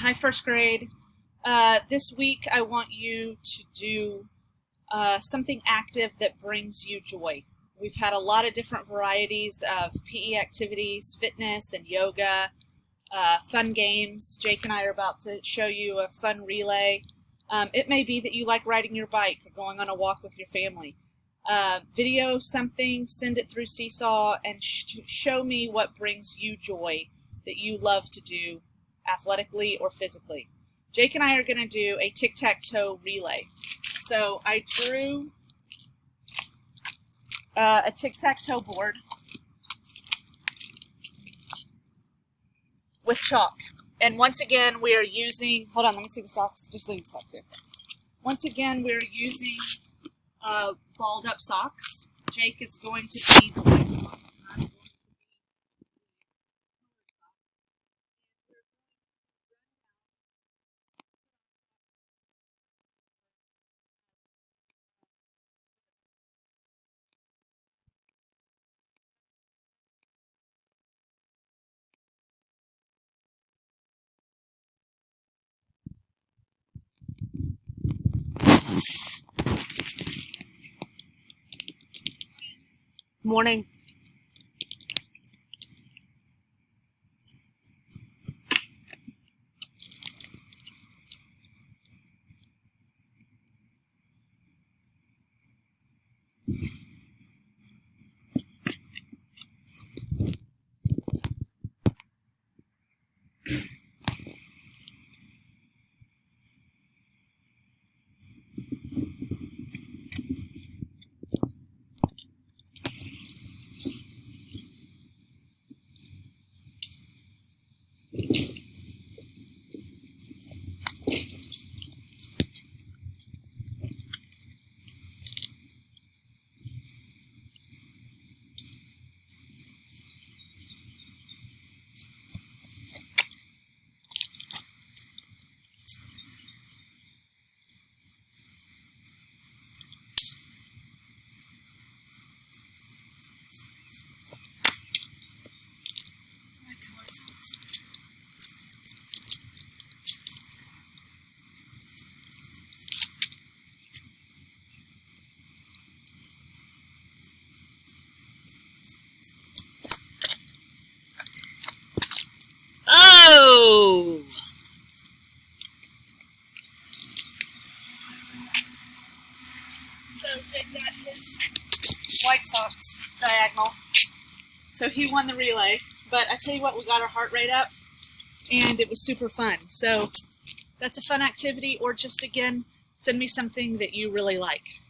Hi, first grade. This week I want you to do something active that brings you joy. We've had a lot of different varieties of PE activities, fitness and yoga, fun games. Jake and I are about to show you a fun relay. It may be that you like riding your bike or going on a walk with your family. Video something, send it through Seesaw, and show me what brings you joy that you love to do athletically or physically. Jake and I are going to do a Tic Tac Toe Relay. So I drew a Tic Tac Toe board with chalk. And once again, we are using, hold on, let me see the socks. Just leave the socks here. Once again, we're using balled up socks. Jake is going to be the white one. Morning. Oh! So Jake got his white socks diagonal. So he won the relay. But I tell you what, we got our heart rate up and it was super fun. So that's a fun activity, or just again, send me something that you really like.